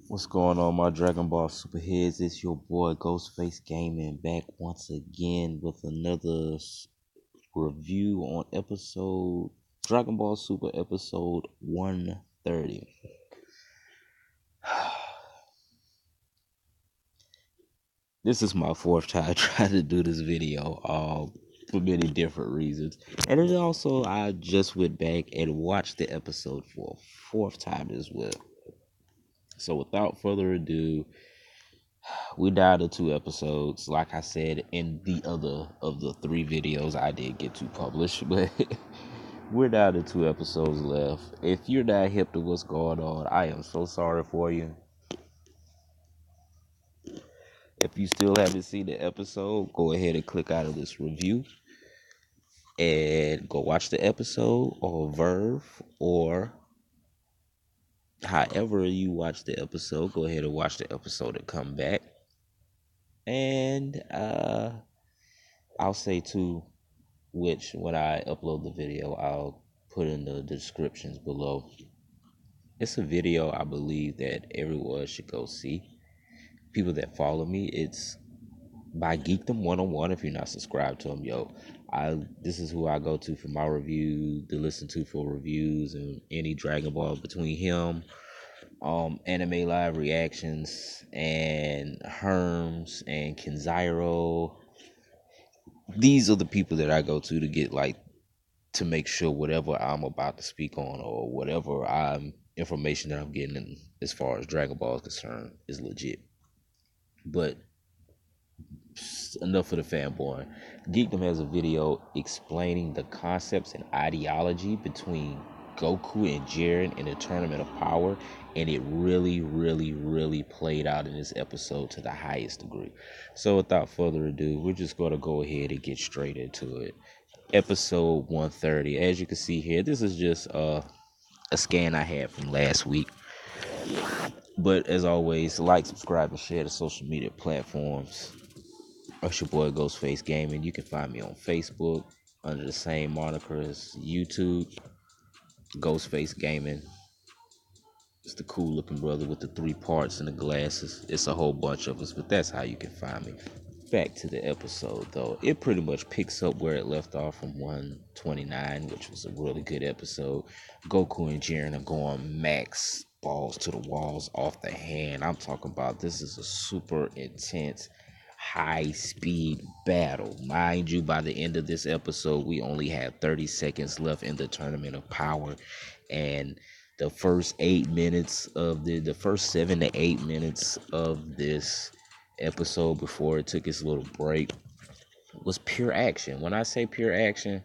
What's going on, my Dragonball Super heads? It's your boy Ghostface Gaming back once again with another review on episode Dragon Ball Super episode 130. This is my fourth time trying to do this video, for many different reasons. And then also, I just went back and watched the episode for a fourth time as well. So without further ado, we dialed to 2 episodes. Like I said in the other of the 3 videos I did get to publish, but we're down to 2 episodes left. If you're not hip to what's going on, I am so sorry for you. If you still haven't seen the episode, go ahead and click out of this review and go watch the episode or Verve or however you watch the episode. Go ahead and watch the episode and come back. And I'll say too, which when I upload the video, I'll put in the descriptions below. It's a video I believe that everyone should go see. People that follow me, it's by Geekdom 101. If you're not subscribed to him, this is who I go to for my review, to listen to for reviews and any Dragon Ball between him, anime live reactions, and Herms and Kenzairo. These are the people that I go to get to make sure whatever I'm about to speak on or whatever information that I'm getting as far as Dragon Ball is concerned is legit. But enough of the fanboy. Geekdom has a video explaining the concepts and ideology between Goku and Jiren in the Tournament of Power, and it really, really, really played out in this episode to the highest degree. So without further ado, we're just going to go ahead and get straight into it. Episode 130. As you can see here, this is just a scan I had from last week. But as always, like, subscribe, and share the social media platforms. It's your boy Ghostface Gaming. You can find me on Facebook under the same moniker as YouTube, Ghostface Gaming. It's the cool looking brother with the 3 parts and the glasses. It's a whole bunch of us, but that's how you can find me. Back to the episode though. It pretty much picks up where it left off from 129, which was a really good episode. Goku and Jiren are going max balls to the walls off the hand. I'm talking about this is a super intense high speed battle. Mind you, by the end of this episode, we only have 30 seconds left in the Tournament of Power, and the first 8 minutes of the first 7 to 8 minutes of this episode before it took its little break was pure action. When I say pure action,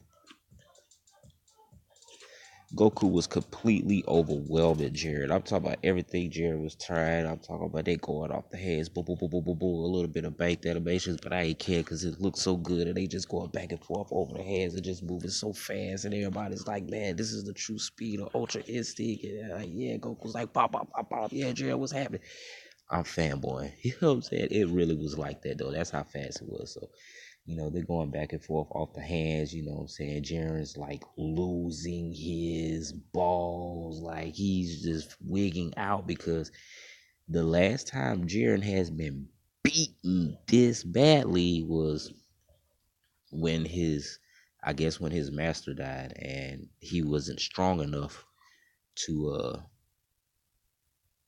Goku was completely overwhelming Jared. I'm talking about everything Jared was trying. I'm talking about they going off the heads, boom, boom, boom, boom, boom, boom, a little bit of banked animations, but I ain't care because it looks so good and they just going back and forth over the heads and just moving so fast, and everybody's like, man, this is the true speed of Ultra Instinct. And yeah, Goku's like, pop, pop, pop, pop. Yeah, Jared, what's happening? I'm fanboying. You know what I'm saying? It really was like that though. That's how fast it was. So, they're going back and forth off the hands, you know what I'm saying? Jiren's like losing his balls. Like he's just wigging out because the last time Jiren has been beaten this badly was when when his master died and he wasn't strong enough to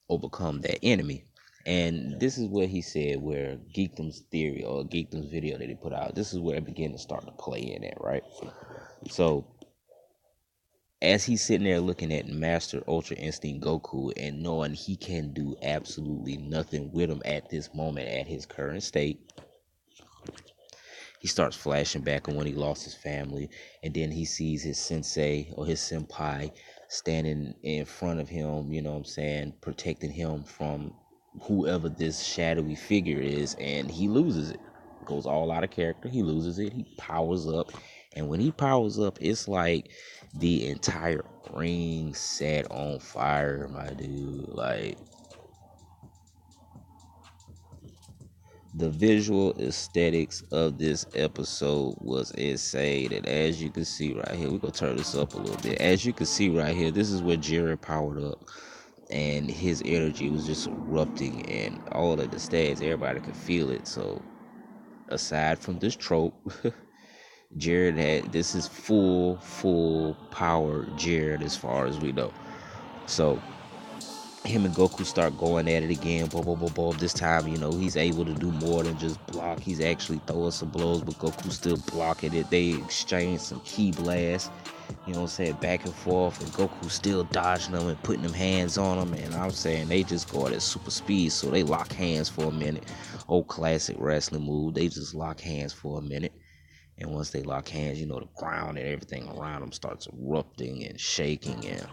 overcome that enemy. And this is what he said, where Geekdom's theory or Geekdom's video that he put out, this is where it began to start to play in at, right? So as he's sitting there looking at Master Ultra Instinct Goku and knowing he can do absolutely nothing with him at this moment at his current state, he starts flashing back on when he lost his family, and then he sees his sensei or his senpai standing in front of him, you know what I'm saying, protecting him from whoever this shadowy figure is, and he loses it. Goes all out of character, he loses it, he powers up, and when he powers up, it's like the entire ring set on fire, my dude. Like, the visual aesthetics of this episode was insane. And as you can see right here, we're going to turn this up a little bit. As you can see right here, this is where Jiren powered up. and his energy was just erupting, and all of the stats, everybody could feel it. So aside from this trope, Jared had this is full power Jared as far as we know. So him and Goku start going at it again. Boom, boom, boom, boom. This time, he's able to do more than just block. He's actually throwing some blows, but Goku's still blocking it. They exchange some key blasts, back and forth. And Goku still dodging them and putting them hands on them. And I'm saying they just go at super speed. So they lock hands for a minute. Old classic wrestling move. They just lock hands for a minute. And once they lock hands, the ground and everything around them starts erupting and shaking. And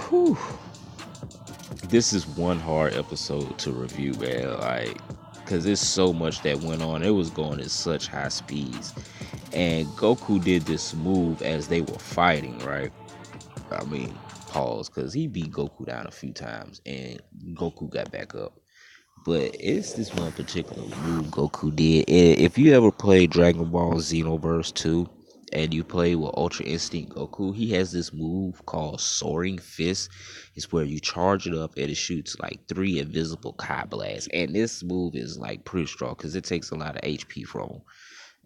whew, this is one hard episode to review, man. Like, because there's so much that went on. It was going at such high speeds. And Goku did this move as they were fighting, right? I mean, pause, because he beat Goku down a few times and Goku got back up. But it's this one particular move Goku did. If you ever played Dragon Ball Xenoverse 2 and you play with Ultra Instinct Goku, he has this move called Soaring Fist. It's where you charge it up and it shoots like 3 invisible Kai blasts. And this move is like pretty strong because it takes a lot of HP from him.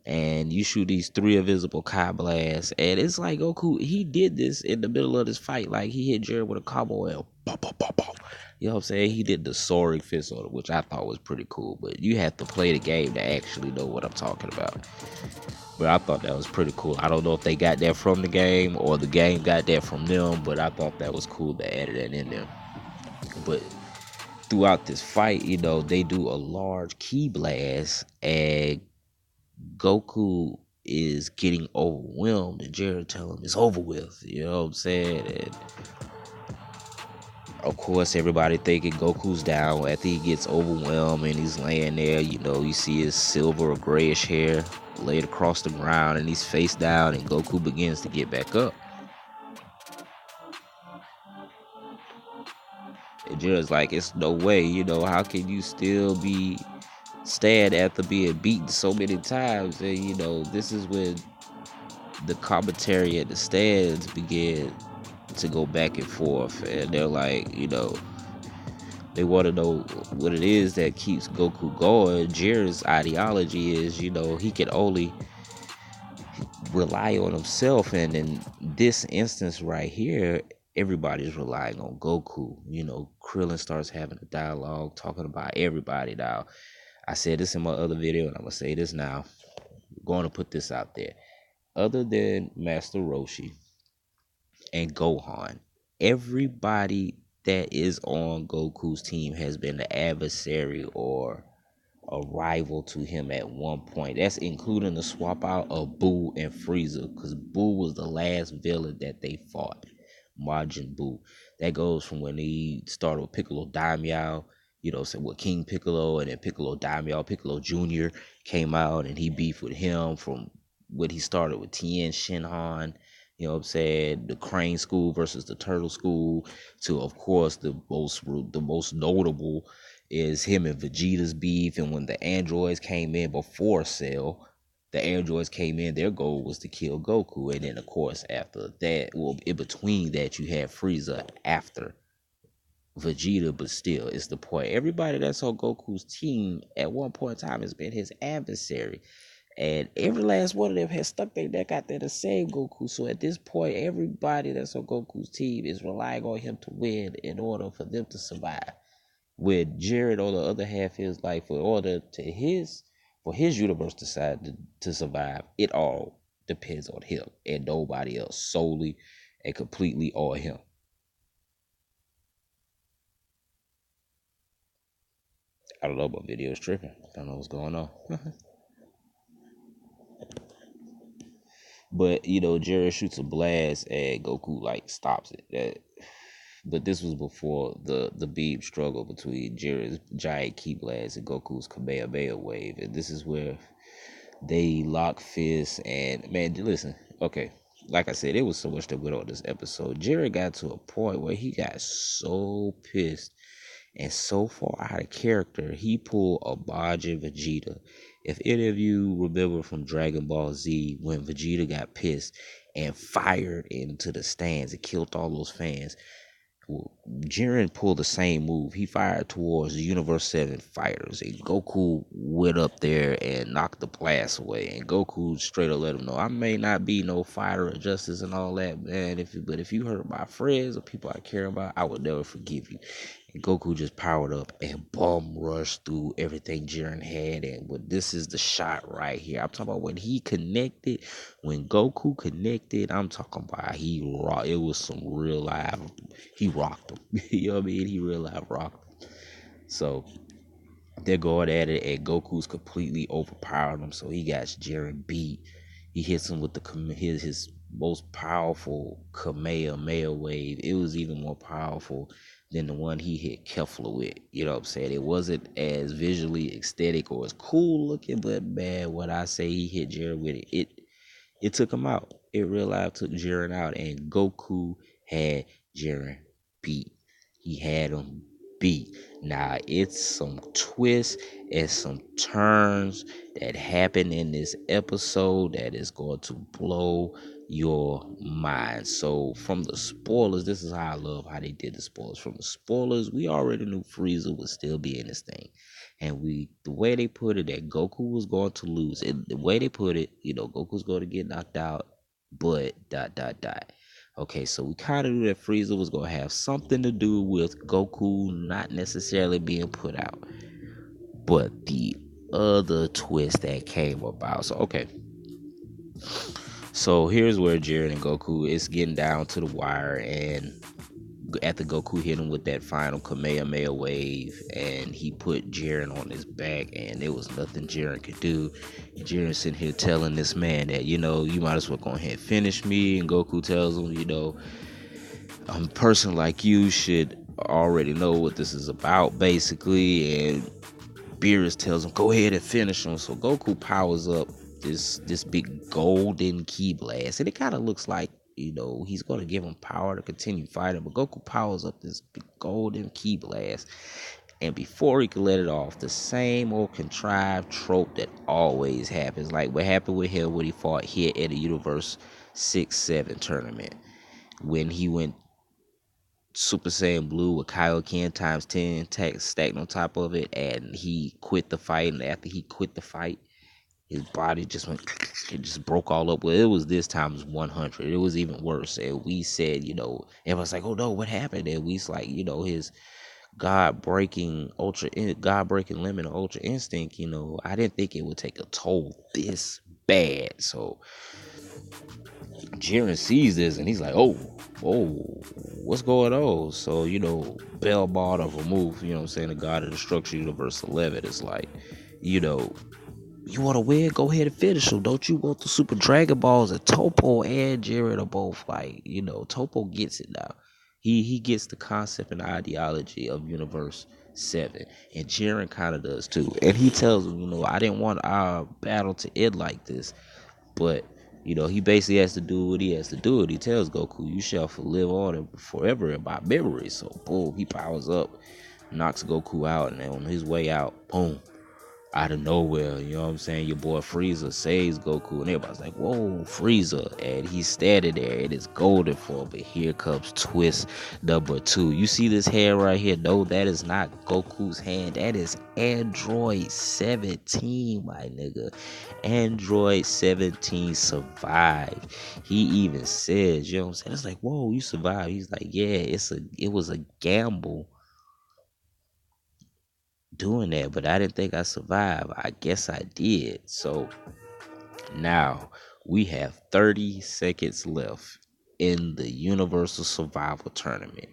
And you shoot these 3 invisible Kai blasts, and it's like Goku, he did this in the middle of this fight. Like, he hit Jared with a combo and pop, pop, pop, pop. You know what I'm saying? He did the soaring fist on it, which I thought was pretty cool. But you have to play the game to actually know what I'm talking about. But I thought that was pretty cool. I don't know if they got that from the game or the game got that from them, but I thought that was cool to add that in there. But throughout this fight, they do a large ki blast, and Goku is getting overwhelmed, and Jared tell him it's over with. You know what I'm saying? And of course, everybody thinking Goku's down after he gets overwhelmed and he's laying there. You see his silver or grayish hair laid across the ground, and he's face down, and Goku begins to get back up. And Jared's like, it's no way. How can you still be stand after being beaten so many times? And this is when the commentary at the stands began to go back and forth, and they're like, they want to know what it is that keeps Goku going. Jiren's ideology is, he can only rely on himself, and in this instance right here, everybody's relying on Goku. Krillin starts having a dialogue talking about everybody. Now, I said this in my other video, and I'm gonna say this now. I'm going to put this out there. Other than Master Roshi and Gohan, everybody that is on Goku's team has been the adversary or a rival to him at one point. That's including the swap out of Buu and Frieza, because Buu was the last villain that they fought. Majin Buu. That goes from when he started with Piccolo Daimyo, so with King Piccolo, and then Piccolo Daimyo, Piccolo Jr. came out and he beefed with him from when he started with Tien Shinhan. You know what I'm saying? The Crane School versus the Turtle School, to of course the most notable is him and Vegeta's beef. And when the androids came in before Cell, the androids came in, their goal was to kill Goku. And then of course after that, well, in between that, you had Frieza after Vegeta, but still, it's the point. Everybody that's on Goku's team at one point in time has been his adversary. And every last one of them has stuck their neck out there to save Goku. So at this point, everybody that's on Goku's team is relying on him to win in order for them to survive. With Jared on the other half of his life, for his universe to survive, it all depends on him and nobody else, solely and completely on him. I don't know, my video is tripping. I don't know what's going on. But Jared shoots a blast and Goku like stops it. But this was before the beam struggle between Jared's giant ki blast and Goku's Kamehameha wave, and this is where they lock fists. And man, listen, okay, like I said, it was so much that went on this episode. Jared got to a point where he got so pissed and so far out of character, he pulled a Majin Vegeta. If any of you remember from Dragon Ball Z, when Vegeta got pissed and fired into the stands and killed all those fans, Jiren pulled the same move. He fired towards the Universe 7 fighters, and Goku went up there and knocked the blast away. And Goku straight up let him know, I may not be no fighter of justice and all that, man. But if you hurt my friends or people I care about, I would never forgive you. And Goku just powered up and bum rushed through everything Jiren had. And this is the shot right here. I'm talking about when he connected, when Goku connected, I'm talking about it was some real life. He rocked him. You know what I mean? He real life rocked him. So they're going at it, and Goku's completely overpowered him. So he got Jiren beat. He hits him with his most powerful Kamehameha wave. It was even more powerful than the one he hit Kefla with. You know what I'm saying? It wasn't as visually aesthetic or as cool looking, but man, when I say he hit Jiren with it took him out. It real life took Jiren out, and Goku had Jiren beat. He had him beat. Now, it's some twists and some turns that happen in this episode that is going to blow your mind. So, from the spoilers, this is how I love how they did the spoilers. From the spoilers, we already knew Frieza would still be in this thing. And the way they put it, that Goku was going to lose. And the way they put it, Goku's going to get knocked out, but ... Okay, so we kind of knew that Frieza was going to have something to do with Goku not necessarily being put out. But the other twist that came about. So, okay. So here's where Jiren and Goku is getting down to the wire, and after Goku hit him with that final Kamehameha wave, and he put Jiren on his back, and there was nothing Jiren could do. Jiren sitting here telling this man that, you might as well go ahead and finish me. And Goku tells him, a person like you should already know what this is about, basically. And Beerus tells him, go ahead and finish him. So Goku powers up this big golden ki blast, and it kind of looks like, he's going to give him power to continue fighting. But Goku powers up this big golden ki blast, and before he could let it off, the same old contrived trope that always happens, like what happened with him when he fought here at the Universe 6-7 tournament, when he went Super Saiyan Blue with Kaioken times 10 stacked on top of it, and he quit the fight. And after he quit the fight, his body just it just broke all up. Well, it was this times 100. It was even worse. And we said, everyone's like, oh no, what happened? And we's like, his God-breaking limit of Ultra Instinct, I didn't think it would take a toll this bad. So Jiren sees this, and he's like, oh, what's going on? So, Bell Ball of Remove, the God of Destruction Universe 11 is like, you want to win? Go ahead and finish him. Don't you want the Super Dragon Balls? And Topo and Jiren are both like, Topo gets it now. He gets the concept and ideology of Universe 7. And Jiren kind of does too. And he tells him, I didn't want our battle to end like this. But, he basically has to do what he has to do. And he tells Goku, you shall live on forever in my memory. So, boom, he powers up, knocks Goku out. And on his way out, boom, out of nowhere, your boy Frieza saves Goku, and everybody's like, whoa, Frieza. And he's standing there, and it's golden form. But here comes twist number 2. You see this hand right here? No, that is not Goku's hand. That is Android 17, my nigga. Android 17 survived. He even says, it's like, whoa, you survived. He's like, yeah, it was a gamble doing that, but I didn't think I survived. I guess I did. So now we have 30 seconds left in the Universal Survival Tournament.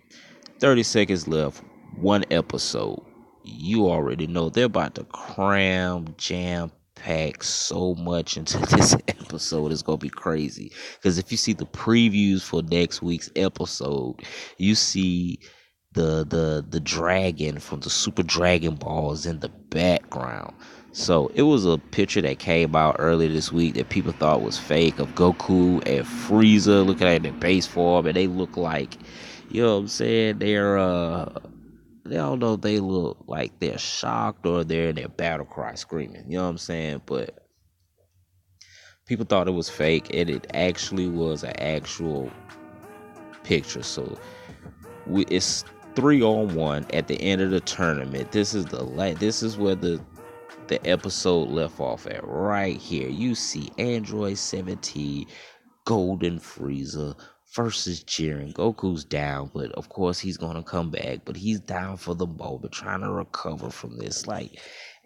30 seconds left, one episode. You already know they're about to jam pack so much into this episode. It's gonna be crazy. Because if you see the previews for next week's episode, you see the dragon from the Super Dragon Balls in the background. So it was a picture that came out earlier this week that people thought was fake, of Goku and Frieza looking at their base form, and they look like, you know what I'm saying, they don't know if they look like they're shocked or they're in their battle cry screaming, you know what I'm saying? But people thought it was fake, and it actually was an actual picture. So it's 3-on-1 at the end of the tournament. This is this is where the episode left off at, right here. You see Android 17 Golden Frieza versus Jiren. Goku's down, but of course he's gonna come back. But he's down for the moment, trying to recover from this.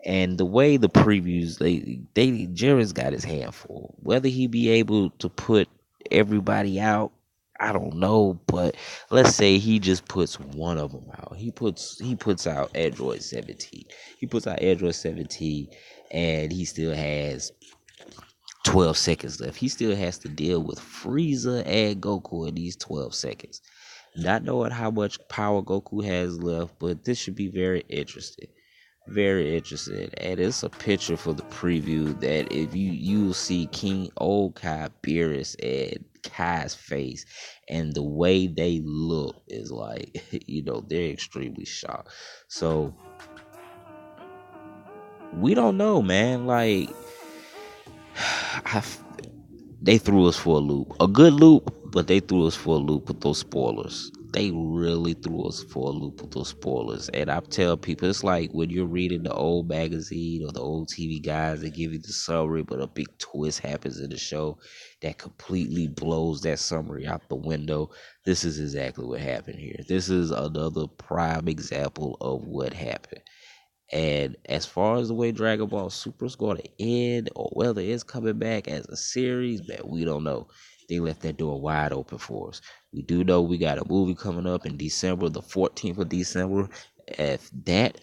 And the way the previews, they Jiren's got his hand full. Whether he be able to put everybody out, I don't know. But let's say he just puts one of them out. He puts out Android 17. He puts out Android 17, and he still has 12 seconds left. He still has to deal with Frieza and Goku in these 12 seconds. Not knowing how much power Goku has left, but this should be very interesting. Very interesting. And it's a picture for the preview that if you'll see King Old Kai, Beerus, and Kai's face, and the way they look is like, they're extremely shocked. So we don't know, man. Like, they threw us for a loop. A good loop, but they threw us for a loop with those spoilers. They really threw us for a loop with those spoilers. And I tell people, it's like when you're reading the old magazine or the old TV guides, they give you the summary, but a big twist happens in the show that completely blows that summary out the window. This is exactly what happened here. This is another prime example of what happened. And as far as the way Dragon Ball Super is going to end, or whether it's coming back as a series, man, we don't know. They left that door wide open for us. We do know we got a movie coming up in December, the 14th of December. At that,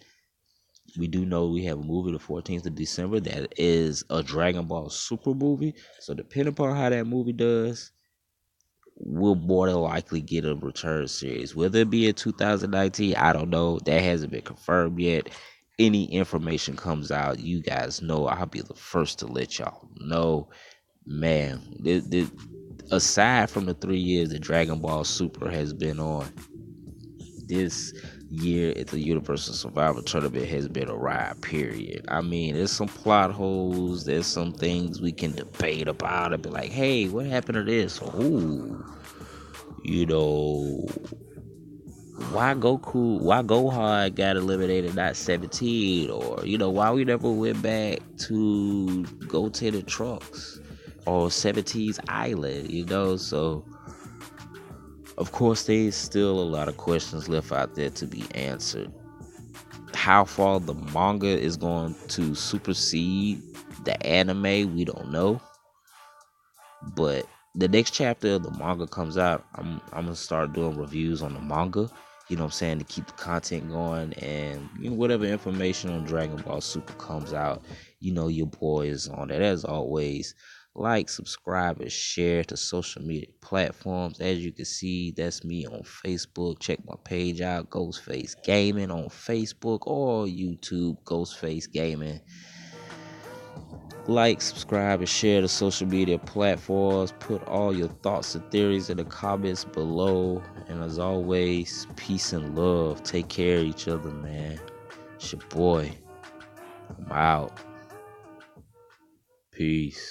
we do know we have a movie the 14th of December that is a Dragon Ball Super movie. So depending upon how that movie does, we'll more than likely get a return series. Whether it be in 2019, I don't know. That hasn't been confirmed yet. Any information comes out, you guys know, I'll be the first to let y'all know. Man, aside from the 3 years that Dragon Ball Super has been on, this year at the Universal Survivor Tournament has been a ride, period. I mean, there's some plot holes, there's some things we can debate about and be like, hey, what happened to this? Ooh, why Gohan got eliminated, not 17, or why we never went back to Goten and Trunks or 17's island, so of course there's still a lot of questions left out there to be answered. How far the manga is going to supersede the anime, we don't know. But the next chapter of the manga comes out, I'm gonna start doing reviews on the manga, to keep the content going. And whatever information on Dragon Ball Super comes out, your boy is on it. As always, like, subscribe, and share to social media platforms. As you can see, that's me on Facebook. Check my page out, Ghostface Gaming on Facebook or YouTube, Ghostface Gaming. Like, subscribe, and share the social media platforms. Put all your thoughts and theories in the comments below. And as always, peace and love. Take care of each other, man. It's your boy. I'm out. Peace.